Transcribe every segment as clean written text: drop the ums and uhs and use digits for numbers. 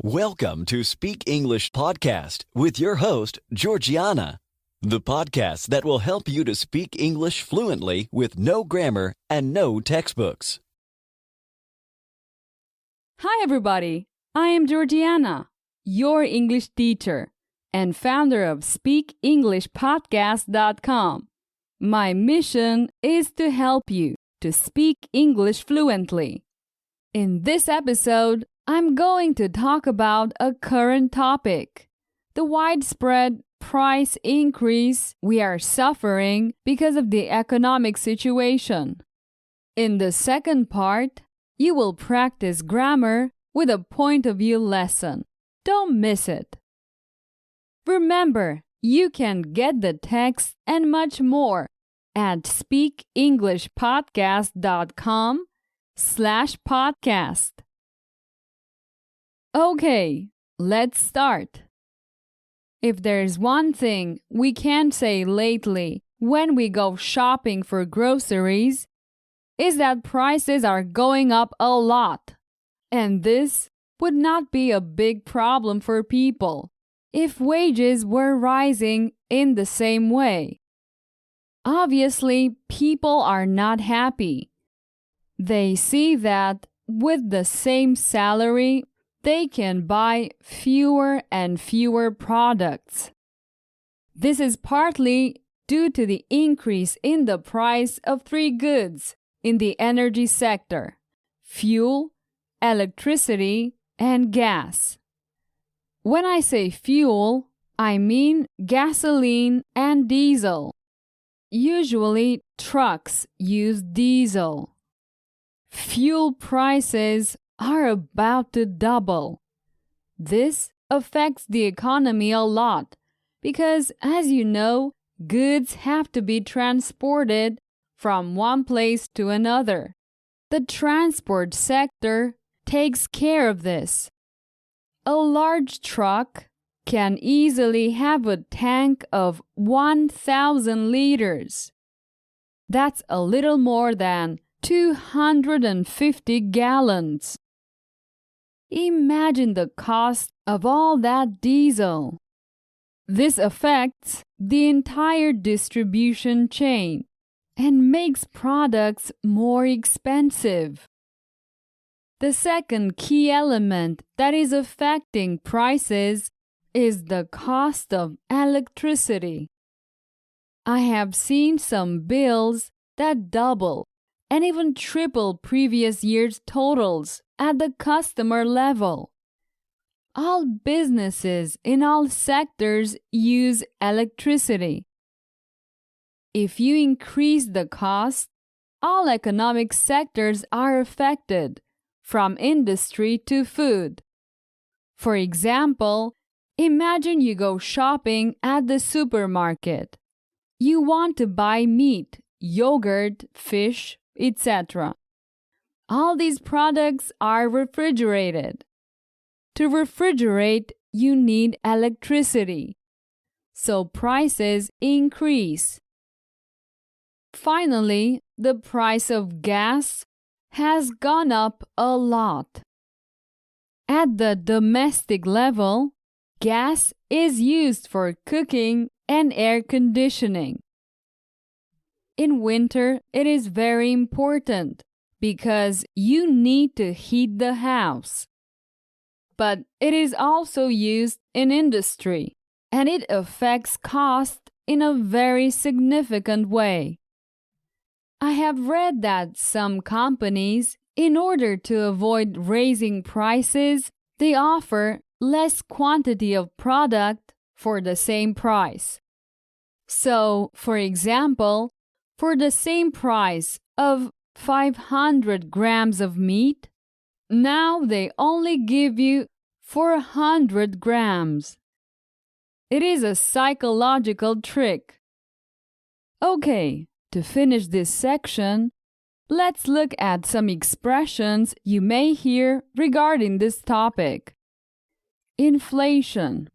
Welcome to Speak English Podcast with your host, Georgiana, the podcast that will help you to speak English fluently with no grammar and no textbooks. Hi, everybody. I am Georgiana, your English teacher and founder of SpeakEnglishPodcast.com. My mission is to help you to speak English fluently. In this episode, I'm going to talk about a current topic, the widespread price increase we are suffering because of the economic situation. In the second part, you will practice grammar with a point of view lesson. Don't miss it. Remember, you can get the text and much more at speakenglishpodcast.com/podcast. Okay, let's start. If there's one thing we can say lately when we go shopping for groceries, is that prices are going up a lot. And this would not be a big problem for people if wages were rising in the same way. Obviously, people are not happy. They see that with the same salary, they can buy fewer and fewer products. This is partly due to the increase in the price of three goods in the energy sector: fuel, electricity, and gas. When I say fuel, I mean gasoline and diesel. Usually, trucks use diesel. Fuel prices are about to double. This affects the economy a lot because, as you know, goods have to be transported from one place to another. The transport sector takes care of this. A large truck can easily have a tank of 1,000 liters. That's a little more than 250 gallons. Imagine the cost of all that diesel. This affects the entire distribution chain and makes products more expensive. The second key element that is affecting prices is the cost of electricity. I have seen some bills that double and even triple previous year's totals at the customer level. All businesses in all sectors use electricity. If you increase the cost, all economic sectors are affected, from industry to food. For example, imagine you go shopping at the supermarket. You want to buy meat, yogurt, fish, etc. All these products are refrigerated. To refrigerate, you need electricity. So prices increase. Finally, the price of gas has gone up a lot. At the domestic level, gas is used for cooking and air conditioning. In winter, it is very important because you need to heat the house. But it is also used in industry, and it affects cost in a very significant way. I have read that some companies, in order to avoid raising prices, they offer less quantity of product for the same price. So, for example, for the same price of 500 grams of meat, now they only give you 400 grams. It is a psychological trick. Okay, to finish this section, let's look at some expressions you may hear regarding this topic. Inflation.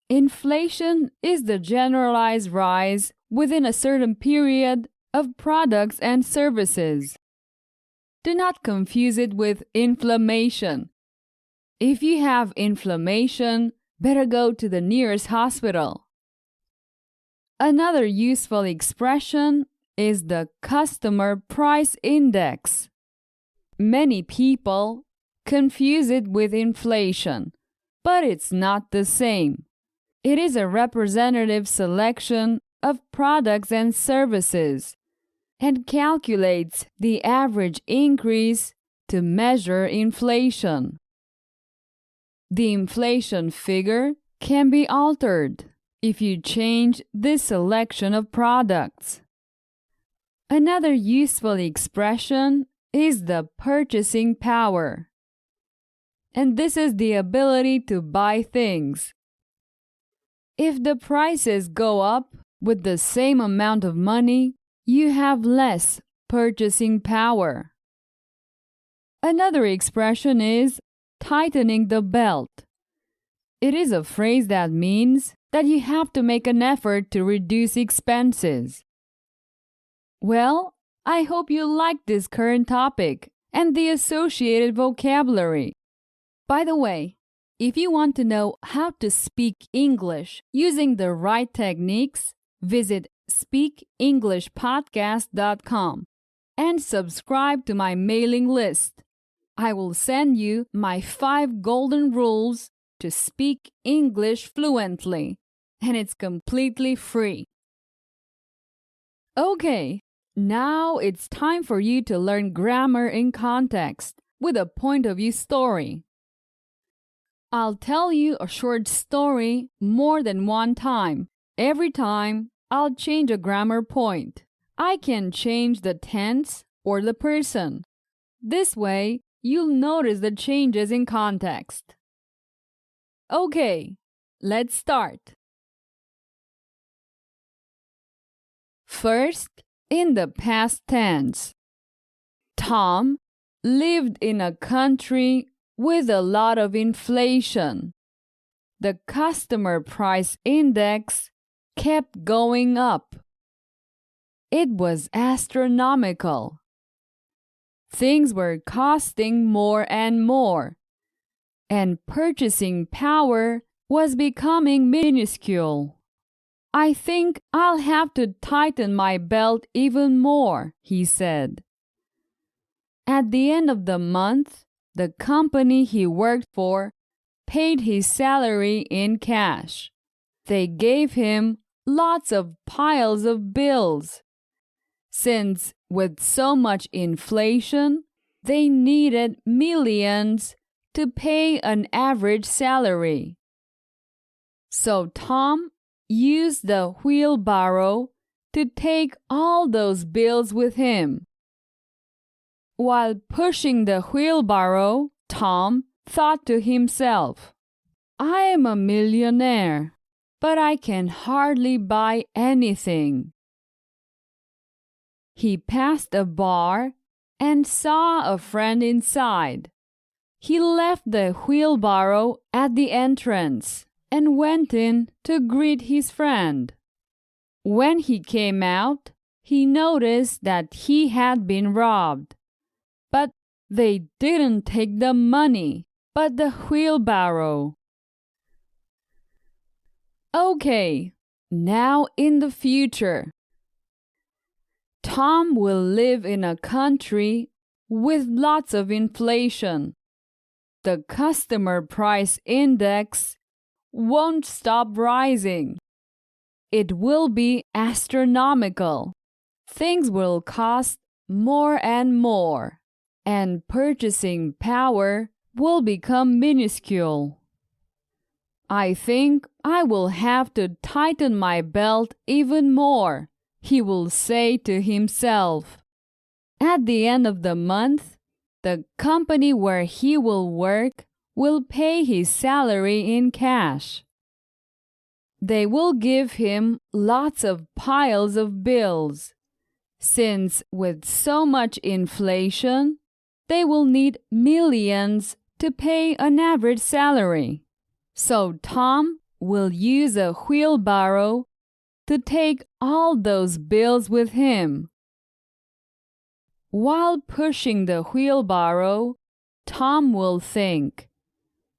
Inflation is the generalized rise within a certain period of products and services. Do not confuse it with inflammation. If you have inflammation, better go to the nearest hospital. Another useful expression is the customer price index. Many people confuse it with inflation, but it's not the same. It is a representative selection of products and services and calculates the average increase to measure inflation. The inflation figure can be altered if you change this selection of products. Another useful expression is the purchasing power. And this is the ability to buy things. If the prices go up with the same amount of money, you have less purchasing power. Another expression is tightening the belt. It is a phrase that means that you have to make an effort to reduce expenses. Well, I hope you liked this current topic and the associated vocabulary. By the way, if you want to know how to speak English using the right techniques, visit speakenglishpodcast.com and subscribe to my mailing list. I will send you my 5 golden rules to speak English fluently, and it's completely free. Okay, now it's time for you to learn grammar in context with a point of view story. I'll tell you a short story more than one time. Every time, I'll change a grammar point. I can change the tense or the person. This way, you'll notice the changes in context. Okay, let's start. First, in the past tense. Tom lived in a country with a lot of inflation. The customer price index kept going up. It was astronomical. Things were costing more and more, and purchasing power was becoming minuscule. I think I'll have to tighten my belt even more, he said. At the end of the month, the company he worked for paid his salary in cash. They gave him lots of piles of bills. Since with so much inflation, they needed millions to pay an average salary. So Tom used the wheelbarrow to take all those bills with him. While pushing the wheelbarrow, Tom thought to himself, I am a millionaire, but I can hardly buy anything. He passed a bar and saw a friend inside. He left the wheelbarrow at the entrance and went in to greet his friend. When he came out, he noticed that he had been robbed. But they didn't take the money, but the wheelbarrow. Okay, now in the future. Tom will live in a country with lots of inflation. The customer price index won't stop rising. It will be astronomical. Things will cost more and more, and purchasing power will become minuscule. I think I will have to tighten my belt even more, he will say to himself. At the end of the month, the company where he will work will pay his salary in cash. They will give him lots of piles of bills. Since with so much inflation, they will need millions to pay an average salary. So Tom will use a wheelbarrow to take all those bills with him. While pushing the wheelbarrow, Tom will think,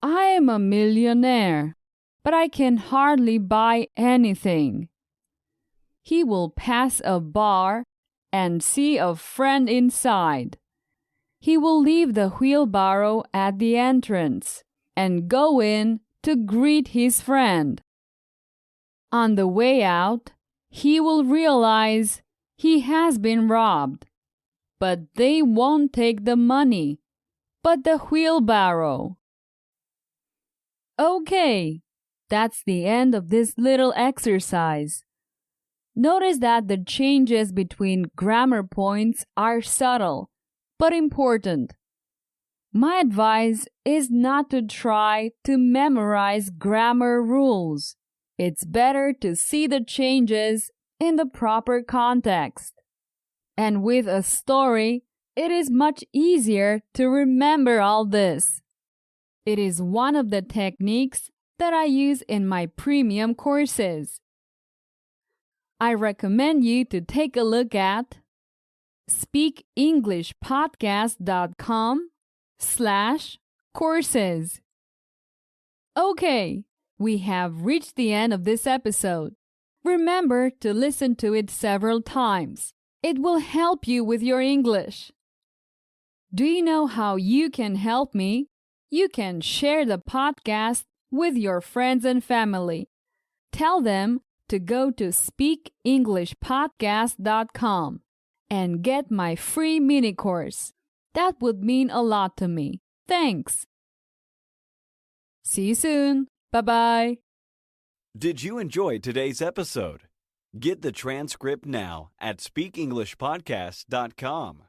I am a millionaire, but I can hardly buy anything. He will pass a bar and see a friend inside. He will leave the wheelbarrow at the entrance and go in to greet his friend. On the way out, he will realize he has been robbed, but they won't take the money, but the wheelbarrow. Okay, that's the end of this little exercise. Notice that the changes between grammar points are subtle, but important. My advice is not to try to memorize grammar rules. It's better to see the changes in the proper context. And with a story, it is much easier to remember all this. It is one of the techniques that I use in my premium courses. I recommend you to take a look at speakenglishpodcast.com/courses. Okay, we have reached the end of this episode. Remember to listen to it several times. It will help you with your English. Do you know how you can help me? You can share the podcast with your friends and family. Tell them to go to speakenglishpodcast.com and get my free mini course. That would mean a lot to me. Thanks. See you soon. Bye-bye. Did you enjoy today's episode? Get the transcript now at speakenglishpodcast.com.